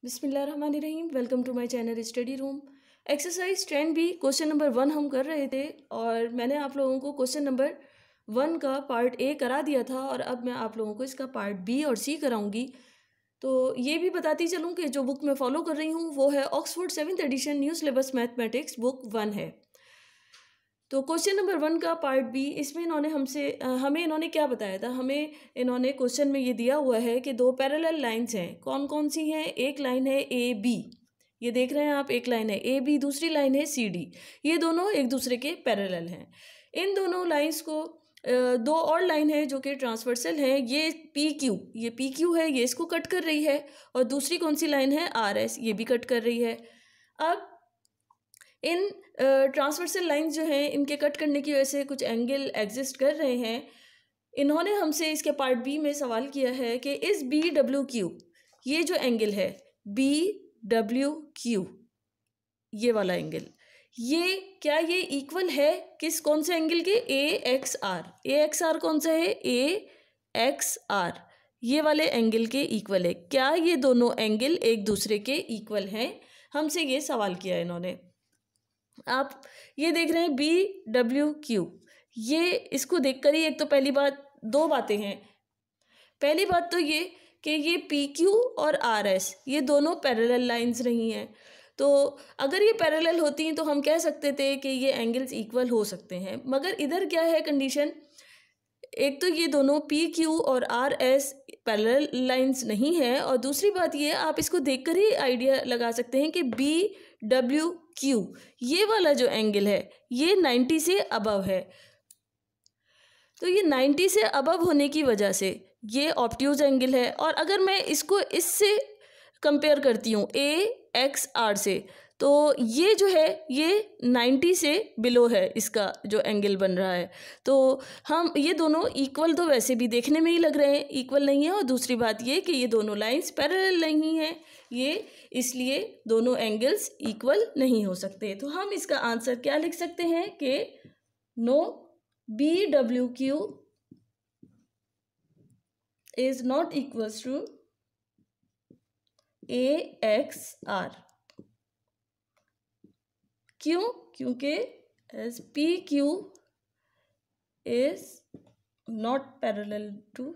बिस्मिल्लाहिर्रहमानिर्रहीम। Welcome to my channel study room. Exercise 10B question number 1 हम कर रहे थे और मैंने आप लोगों को क्वेश्चन नंबर 1 का पार्ट ए करा दिया था और अब मैं आप लोगों को इसका पार्ट बी और सी कराऊंगी। तो ये भी बताती चलूँ कि जो बुक मैं फॉलो कर रही हूँ वो है Oxford 7th edition new syllabus mathematics book 1 है। तो क्वेश्चन नंबर 1 का पार्ट बी, इसमें इन्होंने हमें इन्होंने क्या बताया था। हमें इन्होंने क्वेश्चन में ये दिया हुआ है कि दो पैरेलल लाइंस हैं। कौन कौन सी हैं? एक लाइन है ए बी, ये देख रहे हैं आप, एक लाइन है ए बी, दूसरी लाइन है सी डी। ये दोनों एक दूसरे के पैरेलल हैं। इन दोनों लाइंस को दो और लाइन है जो कि ट्रांसवर्सल है। ये पी क्यू है, ये इसको कट कर रही है, और दूसरी कौन सी लाइन है? आर एस, ये भी कट कर रही है। अब इन ट्रांसवर्सल लाइंस जो हैं, इनके कट करने की वजह से कुछ एंगल एग्जिस्ट कर रहे हैं। इन्होंने हमसे इसके पार्ट बी में सवाल किया है कि इस बी डब्ल्यू क्यू, ये जो एंगल है बी डब्ल्यू क्यू, ये वाला एंगल, ये क्या ये इक्वल है किस, कौन से एंगल के? A X R. A X R कौन सा है? ए एक्स आर, ये वाले एंगल के इक्वल है। क्या ये दोनों एंगल एक दूसरे के इक्वल हैं? हमसे ये सवाल किया है इन्होंने। आप ये देख रहे हैं बी डब्ल्यू क्यू, ये इसको देखकर ही एक तो पहली बात, दो बातें हैं। पहली बात तो ये कि ये पी क्यू और आर एस ये दोनों पैरेलल लाइंस नहीं हैं। तो अगर ये पैरेलल होती हैं तो हम कह सकते थे कि ये एंगल्स इक्वल हो सकते हैं, मगर इधर क्या है कंडीशन? एक तो ये दोनों पी क्यू और आर एस पैरेलल लाइंस नहीं है, और दूसरी बात ये, आप इसको देखकर ही आइडिया लगा सकते हैं कि बी डब्ल्यू क्यू ये वाला जो एंगल है ये 90 से अबव है। तो ये 90 से अबव होने की वजह से ये ऑब्ट्यूज एंगल है। और अगर मैं इसको इससे कंपेयर करती हूँ ए एक्स आर से, तो ये जो है ये 90 से बिलो है, इसका जो एंगल बन रहा है। तो हम ये दोनों इक्वल तो वैसे भी देखने में ही लग रहे हैं, इक्वल नहीं है। और दूसरी बात ये कि ये दोनों लाइंस पैरेलल नहीं हैं, ये इसलिए दोनों एंगल्स इक्वल नहीं हो सकते। तो हम इसका आंसर क्या लिख सकते हैं कि no, B W Q is not equals to A X R. क्यों? क्योंकि as P Q is not parallel to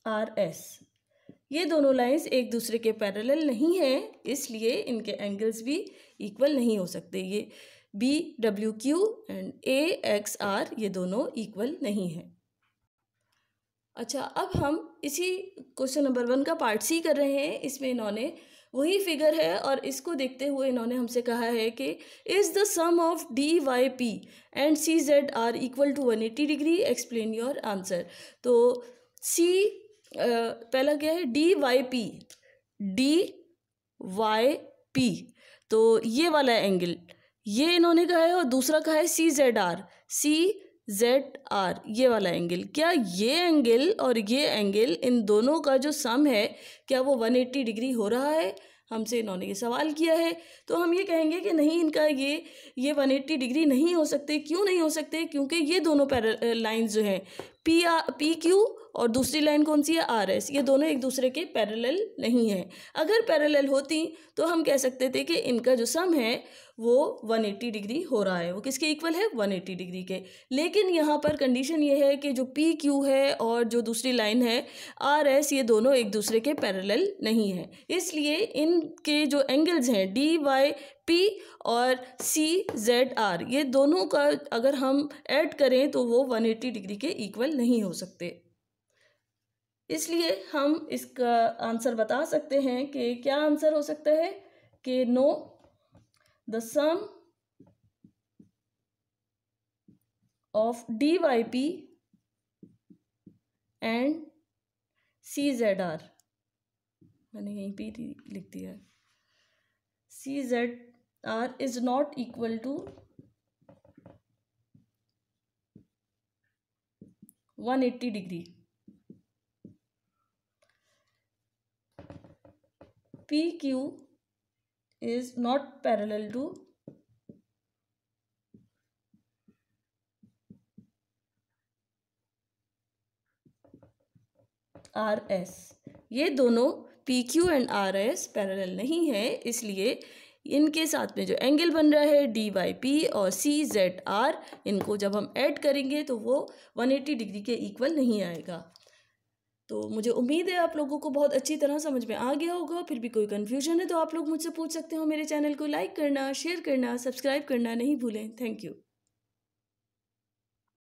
R S. ये दोनों लाइंस एक दूसरे के पैरेलल नहीं हैं, इसलिए इनके एंगल्स भी इक्वल नहीं हो सकते। ये B W Q and A X R ये दोनों इक्वल नहीं हैं। अच्छा, अब हम इसी क्वेश्चन नंबर 1 का पार्ट सी कर रहे हैं। इसमें इन्होंने वही फिगर है और इसको देखते हुए इन्होंने हमसे कहा है कि is the sum of D Y P and C Z R equal to 180 degree, explain your answer. तो सी पहला क्या है? D Y P, D Y P, तो ये वाला एंगल ये इन्होंने कहा है, और दूसरा कहा है C Z R, C Z R ये वाला एंगल। क्या ये एंगल और ये एंगल, इन दोनों का जो सम है, क्या वो 180 डिग्री हो रहा है? हमसे इन्होंने ये सवाल किया है। तो हम ये कहेंगे कि नहीं, इनका ये 180 डिग्री नहीं हो सकते। क्यों नहीं हो सकते? क्योंकि ये दोनों लाइंस जो हैं पी क्यू और दूसरी लाइन कौन सी है? आर एस, ये दोनों एक दूसरे के पैरेलल नहीं हैं। अगर पैरेलल होती तो हम कह सकते थे कि इनका जो सम है वो 180 डिग्री हो रहा है। वो किसके इक्वल है? 180 डिग्री के। लेकिन यहाँ पर कंडीशन ये है कि जो पी क्यू है और जो दूसरी लाइन है आर एस, ये दोनों एक दूसरे के पैरेलल नहीं हैं। इसलिए इनके जो एंगल्स हैं डी वाई पी और सी जेड आर, ये दोनों का अगर हम ऐड करें तो वो 180 डिग्री के इक्वल नहीं हो सकते। इसलिए हम इसका आंसर बता सकते हैं कि क्या आंसर हो सकता है कि no, the sum of D Y P and C Z R, मैंने यहीं पे लिख दिया, C Z R is not equal to 180 degree. PQ is not parallel to R S, ये दोनों P Q and R S parallel नहीं है, इसलिए इनके साथ में जो एंगल बन रहा है डी वाई पी और सी जेड आर, इनको जब हम ऐड करेंगे तो वो 180 डिग्री के इक्वल नहीं आएगा। तो मुझे उम्मीद है आप लोगों को बहुत अच्छी तरह समझ में आ गया होगा। फिर भी कोई कन्फ्यूजन है तो आप लोग मुझसे पूछ सकते हो। मेरे चैनल को लाइक करना, शेयर करना, सब्सक्राइब करना नहीं भूलें। Thank you.